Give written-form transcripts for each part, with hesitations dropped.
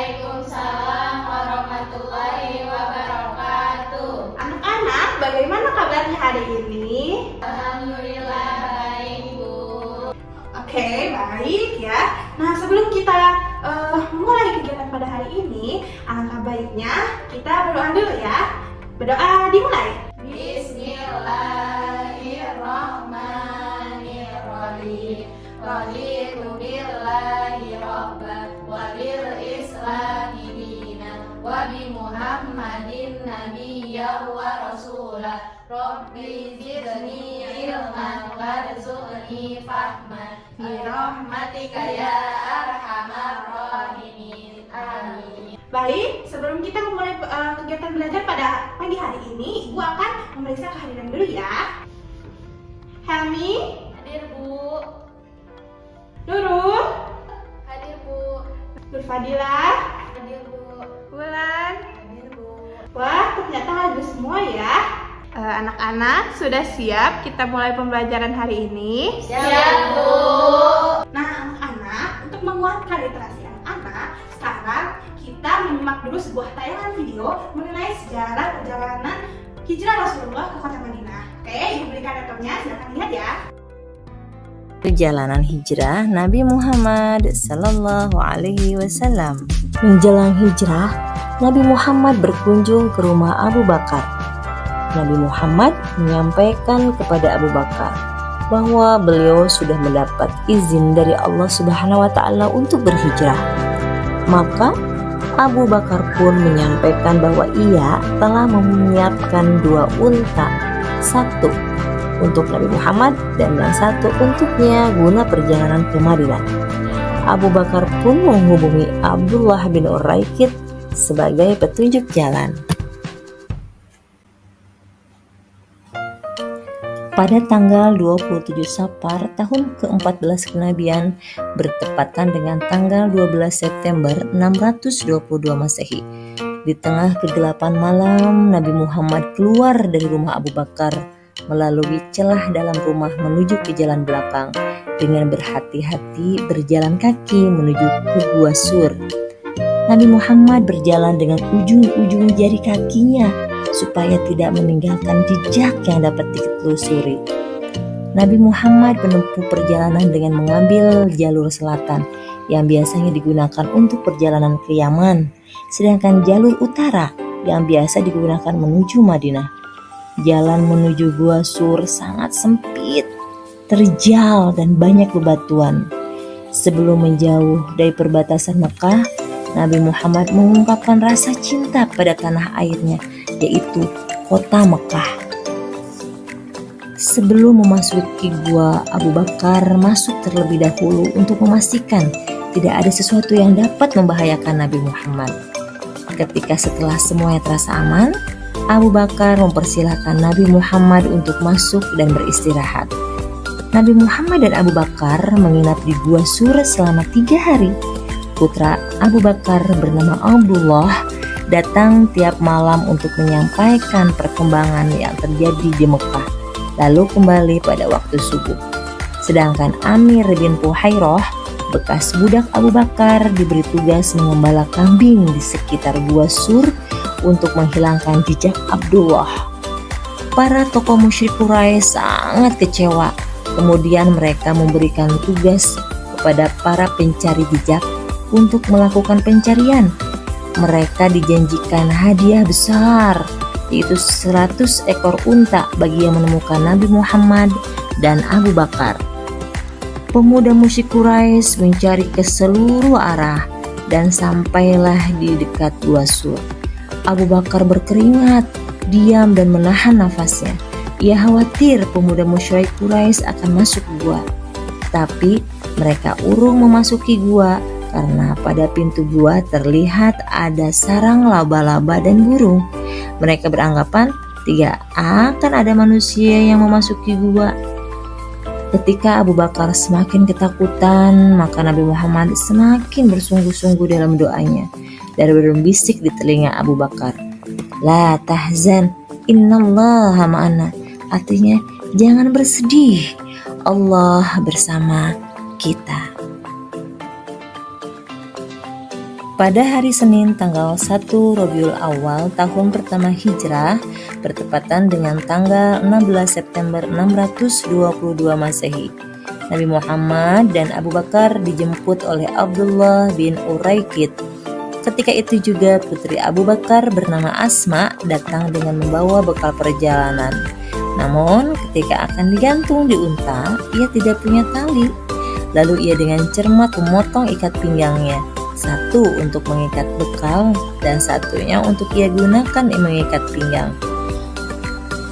Waalaikumsalam warahmatullahi wabarakatuh. Anak-anak, bagaimana kabarnya hari ini? Alhamdulillah baik, Bu. Oke, baik ya. Nah, sebelum kita mulai kegiatan pada hari ini, alangkah baiknya kita berdoa dulu ya. Berdoa dimulai. Bismillahirrahmanirrahim. Raditu billahi rabban wa bil islami dinan wa bi Muhammadin nabiyyan wa rasulah. Rabbi zidni ilman warzuqni fahman bi rahmatika ya arhamar rahimin. Amin. Baik, sebelum kita memulai kegiatan belajar pada pagi hari ini, Ibu akan memeriksa kehadiran dulu ya. Helmi, Hadir, Bu. Nurul, Hadir, Bu. Nurfadila, Hadir, Bu. Wulan. Hadir, Bu. Wah, ternyata hadir semua ya. Anak-anak, sudah siap kita mulai pembelajaran hari ini? Siap, Bu. Nah, anak-anak, untuk menguatkan literasi anak-anak, sekarang kita menyimak dulu sebuah tayangan video mengenai sejarah perjalanan hijrah Rasulullah ke kota Madinah. Oke, Ibu berikan laptopnya, silakan lihat ya. Perjalanan hijrah Nabi Muhammad Sallallahu Alaihi Wasallam. Menjelang hijrah, Nabi Muhammad berkunjung ke rumah Abu Bakar. Nabi Muhammad menyampaikan kepada Abu Bakar bahwa beliau sudah mendapat izin dari Allah Subhanahu wa Ta'ala untuk berhijrah. Maka Abu Bakar pun menyampaikan bahwa ia telah menyiapkan 2 unta, satu untuk Nabi Muhammad dan yang satu untuknya guna perjalanan ke Madinah. Abu Bakar pun menghubungi Abdullah bin Uraikid sebagai petunjuk jalan. Pada tanggal 27 Safar tahun ke-14 kenabian bertepatan dengan tanggal 12 September 622 Masehi. Di tengah kegelapan malam, Nabi Muhammad keluar dari rumah Abu Bakar melalui celah dalam rumah menuju ke jalan belakang dengan berhati-hati berjalan kaki menuju ke Gua Sur. Nabi Muhammad berjalan dengan ujung-ujung jari kakinya supaya tidak meninggalkan jejak yang dapat ditelusuri. Nabi Muhammad menempuh perjalanan dengan mengambil jalur selatan yang biasanya digunakan untuk perjalanan ke Yaman, sedangkan jalur utara yang biasa digunakan menuju Madinah. Jalan menuju Gua Sur sangat sempit, terjal dan banyak bebatuan. Sebelum menjauh dari perbatasan Mekah, Nabi Muhammad mengungkapkan rasa cinta pada tanah airnya, yaitu kota Mekah. Sebelum memasuki gua, Abu Bakar masuk terlebih dahulu untuk memastikan tidak ada sesuatu yang dapat membahayakan Nabi Muhammad. Ketika setelah semuanya terasa aman, Abu Bakar mempersilahkan Nabi Muhammad untuk masuk dan beristirahat. Nabi Muhammad dan Abu Bakar menginap di Gua Sur selama 3 hari. Putra Abu Bakar bernama Abdullah datang tiap malam untuk menyampaikan perkembangan yang terjadi di Mekah, lalu kembali pada waktu subuh. Sedangkan Amir bin Fuhairah, bekas budak Abu Bakar, diberi tugas mengembala kambing di sekitar Gua Sur untuk menghilangkan jejak Abdullah. Para tokoh musyrik Quraisy sangat kecewa. Kemudian mereka memberikan tugas kepada para pencari jejak untuk melakukan pencarian. Mereka dijanjikan hadiah besar, yaitu 100 ekor unta bagi yang menemukan Nabi Muhammad dan Abu Bakar. Pemuda musyrik Quraisy mencari ke seluruh arah dan sampailah di dekat Gua Sur. Abu Bakar berkeringat, diam dan menahan nafasnya. Ia khawatir pemuda musyrik Quraisy akan masuk gua. Tapi mereka urung memasuki gua karena pada pintu gua terlihat ada sarang laba-laba dan burung. Mereka beranggapan tidak akan ada manusia yang memasuki gua. Ketika Abu Bakar semakin ketakutan, maka Nabi Muhammad semakin bersungguh-sungguh dalam doanya dan berbisik di telinga Abu Bakar, "La tahzan, innallaha ma'ana." Artinya, jangan bersedih, Allah bersama kita. Pada hari Senin tanggal 1 Rabiul Awal tahun pertama Hijrah bertepatan dengan tanggal 16 September 622 Masehi, Nabi Muhammad dan Abu Bakar dijemput oleh Abdullah bin Uraikid. Ketika itu juga putri Abu Bakar bernama Asma datang dengan membawa bekal perjalanan. Namun ketika akan digantung di unta, ia tidak punya tali. Lalu ia dengan cermat memotong ikat pinggangnya. Satu untuk mengikat bekal dan satunya untuk ia gunakan mengikat pinggang.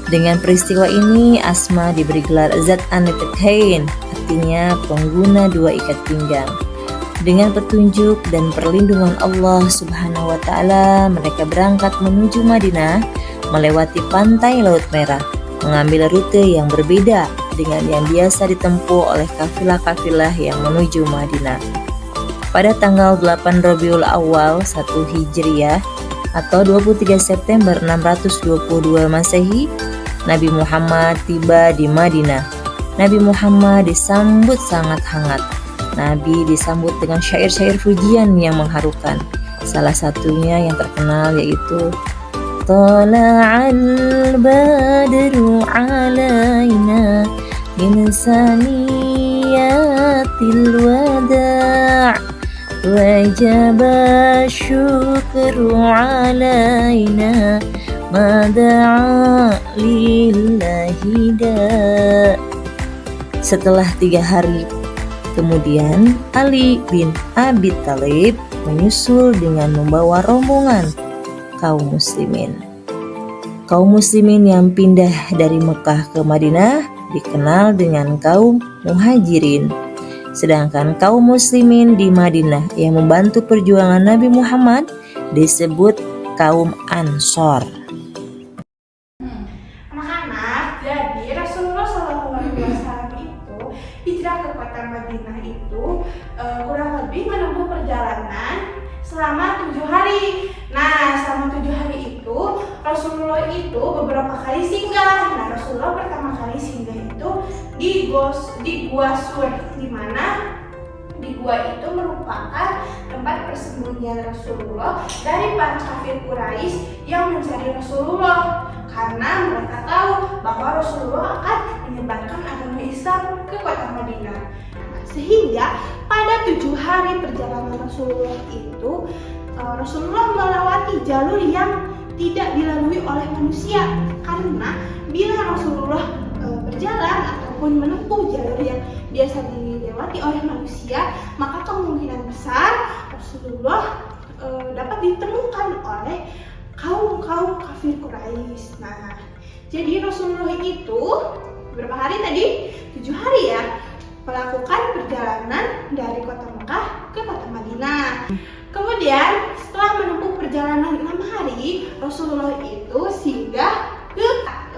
Dengan peristiwa ini Asma diberi gelar Zat an-Naqitayn, artinya pengguna dua ikat pinggang. Dengan petunjuk dan perlindungan Allah Subhanahu wa taala, mereka berangkat menuju Madinah melewati pantai Laut Merah, mengambil rute yang berbeda dengan yang biasa ditempuh oleh kafilah-kafilah yang menuju Madinah. Pada tanggal 8 Rabiul Awal 1 Hijriah atau 23 September 622 Masehi, Nabi Muhammad tiba di Madinah. Nabi Muhammad disambut sangat hangat. Nabi disambut dengan syair-syair pujian yang mengharukan. Salah satunya yang terkenal yaitu Tala'al badru alaina min saniyatil wada' wajib syukru alaina mada'a lillahi da'. Setelah 3 hari kemudian, Ali bin Abi Thalib menyusul dengan membawa rombongan kaum muslimin. Kaum muslimin yang pindah dari Mekah ke Madinah dikenal dengan kaum muhajirin. Sedangkan kaum muslimin di Madinah yang membantu perjuangan Nabi Muhammad disebut kaum Ansor. Anak-anak, jadi Rasulullah SAW itu hijrah ke kota Madinah itu kurang lebih menempuh perjalanan selama 7 hari. Nah, selama 7 hari itu Rasulullah itu beberapa kali singgah. Nah, Rasulullah pertama kali singgah itu di Gua Sur, di mana di gua itu merupakan tempat persembunyian Rasulullah dari para kafir Quraisy yang mencari Rasulullah, karena mereka tahu bahwa Rasulullah akan menyebarkan agama Islam ke kota Madinah. Sehingga pada 7 hari perjalanan Rasulullah itu Rasulullah melewati jalur yang tidak dilalui oleh manusia, karena bila Rasulullah berjalan ataupun menempuh jalur yang biasa dilewati oleh manusia, maka kemungkinan besar Rasulullah dapat ditemukan oleh kaum kafir Quraisy. Nah, jadi Rasulullah itu berapa hari tadi? 7 hari ya, melakukan perjalanan dari kota Mekah ke kota Madinah. Kemudian setelah menempuh perjalanan 6 hari, Rasulullah itu singgah ke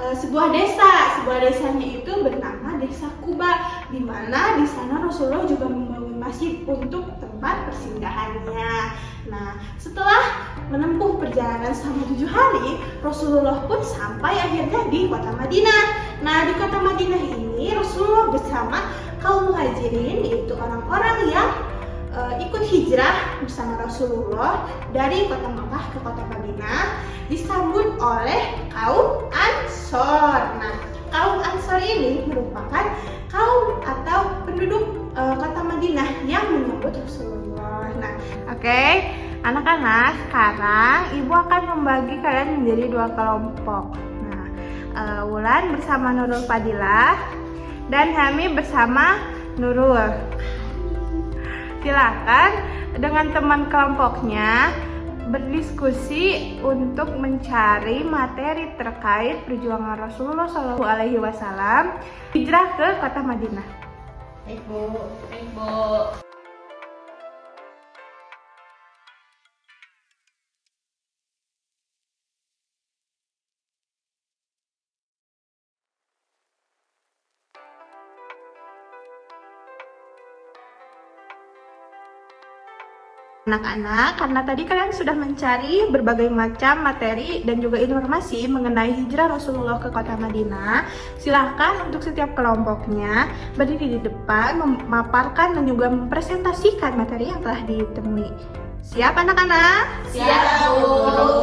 sebuah desa. Sebuah desanya itu bernama Desa Quba, di mana di sana Rasulullah juga membangun masjid untuk tempat persinggahannya. Nah, setelah menempuh perjalanan selama 7 hari, Rasulullah pun sampai akhirnya di kota Madinah. Nah, di kota Madinah ini Rasulullah bersama kaum muhajirin, yaitu orang-orang yang ikut hijrah bersama Rasulullah dari kota Mekah ke kota Madinah, disambut oleh kaum Ansor. Nah, kaum Ansor ini merupakan kaum atau penduduk kota Madinah yang menyambut Rasulullah. Nah, oke, anak-anak, sekarang ibu akan membagi kalian menjadi 2 kelompok. Nah, Wulan bersama Nurul Fadilah dan Hami bersama Nurul. Silakan dengan teman kelompoknya berdiskusi untuk mencari materi terkait perjuangan Rasulullah SAW hijrah ke kota Madinah. Baik, Bu. Anak-anak, karena tadi kalian sudah mencari berbagai macam materi dan juga informasi mengenai hijrah Rasulullah ke kota Madinah, silahkan untuk setiap kelompoknya berdiri di depan, memaparkan dan juga mempresentasikan materi yang telah ditemui. Siap anak-anak? Siap, Bu. Guru.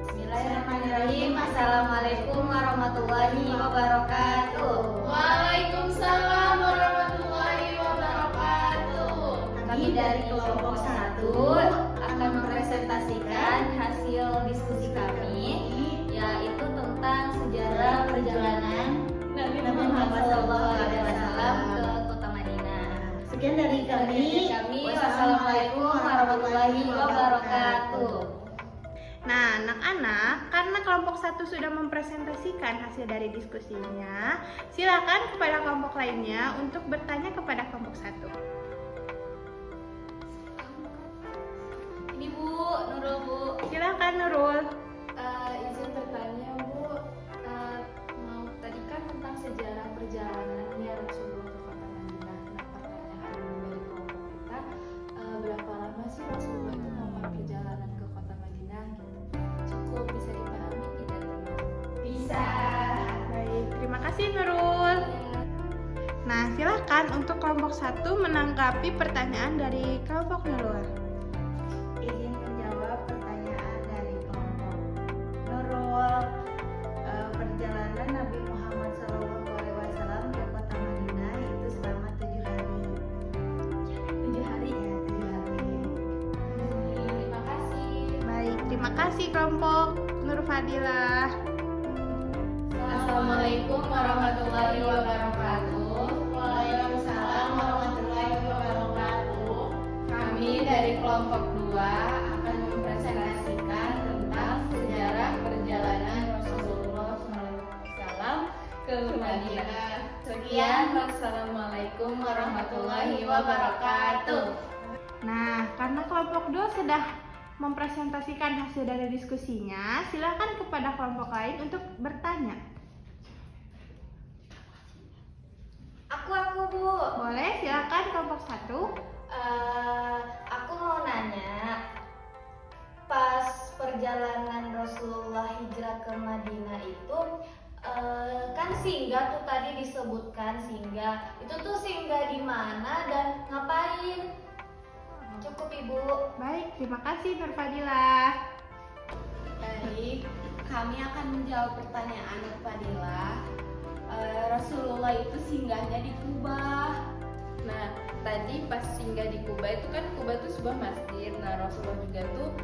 Bismillahirrahmanirrahim. Assalamualaikum warahmatullahi wabarakatuh. Waalaikumsalam warahmatullahi wabarakatuh. Kami dari kelompok 1 akan mempresentasikan hasil diskusi kami, yaitu tentang sejarah perjalanan Nabi Muhammad SAW ke kota Madinah. Sekian dari kami. Wassalamualaikum warahmatullahi wabarakatuh. Nah, anak-anak, karena kelompok 1 sudah mempresentasikan hasil dari diskusinya, silakan kepada kelompok lainnya untuk bertanya kepada kelompok 1. Ini Bu, Nurul Bu. Silakan Nurul. Izin bertanya Bu, tadi kan tentang sejarah perjalanannya Rasulullah ke kota Madinah. Nah, pertanyaan dari kelompok kita, berapa lama sih Rasulullah itu melakukan perjalanan ke kota Madinah? Cukup bisa dipahami tidak? Bisa. Baik, terima kasih Nurul. Nah, silakan untuk kelompok 1 menanggapi pertanyaan dari kelompok Nurul. Izin menjawab pertanyaan dari kelompok Nurul. Perjalanan Nabi Muhammad SAW ke kota Madinah itu selama 7 hari. 7 hari ya, 7 hari. Terima kasih. Baik, terima kasih kelompok Nur Fadilah. Assalamualaikum warahmatullahi wabarakatuh. Waalaikumsalam warahmatullahi wabarakatuh. Kami dari kelompok 2 akan mempresentasikan tentang sejarah perjalanan Rasulullah SAW ke Madinah. Sekian, wassalamualaikum warahmatullahi wabarakatuh. Nah, karena kelompok 2 sudah mempresentasikan hasil dari diskusinya, silakan kepada kelompok lain untuk bertanya. Aku Bu. Boleh, silakan kelompok 1. Aku mau nanya, pas perjalanan Rasulullah hijrah ke Madinah itu kan singgah tuh tadi disebutkan singgah. Itu tuh singgah di mana dan ngapain? Cukup Ibu. Baik, terima kasih Nur Fadilah. Baik, kami akan menjawab pertanyaan Nur Fadilah. Rasulullah itu singgahnya di Kuba. Nah, tadi pas singgah di Kuba itu kan Kuba itu sebuah masjid. Nah, Rasulullah juga tuh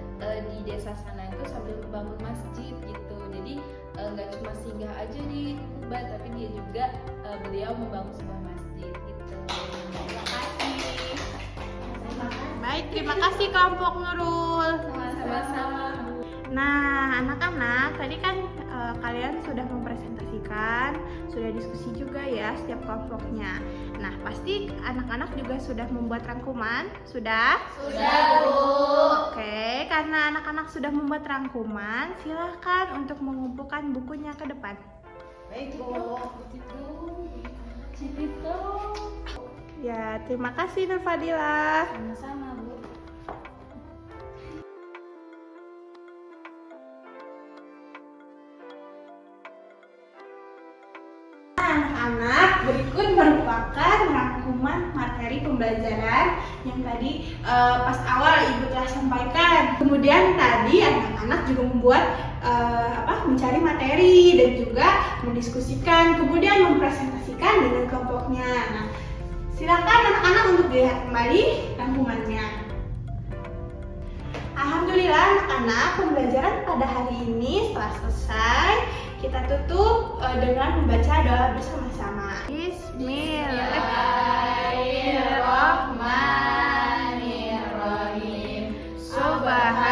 di desa sana itu sambil membangun masjid gitu. Jadi nggak cuma singgah aja di Kuba, tapi dia juga beliau membangun sebuah masjid gitu. Terima kasih. Baik, terima kasih kelompok Nurul. Sama-sama. Nah, anak-anak, tadi kan kalian sudah mempresentasikan, sudah diskusi juga ya setiap kelompoknya. Nah, pasti anak-anak juga sudah membuat rangkuman, sudah? Sudah Bu. Oke, karena anak-anak sudah membuat rangkuman, silahkan untuk mengumpulkan bukunya ke depan. Baik Bu. Ya, terima kasih Nur Fadilah. Sama-sama Bu. Anak-anak, berikut merupakan rangkuman materi pembelajaran yang tadi pas awal Ibu telah sampaikan. Kemudian tadi anak-anak juga membuat mencari materi dan juga mendiskusikan, kemudian mempresentasikan dengan kelompoknya. Nah, silakan anak-anak untuk dilihat kembali rangkumannya. Alhamdulillah anak-anak, pembelajaran pada hari ini telah selesai. Kita tutup dengan membaca doa bersama-sama. Bismillahirrahmanirrahim. Subhanallah.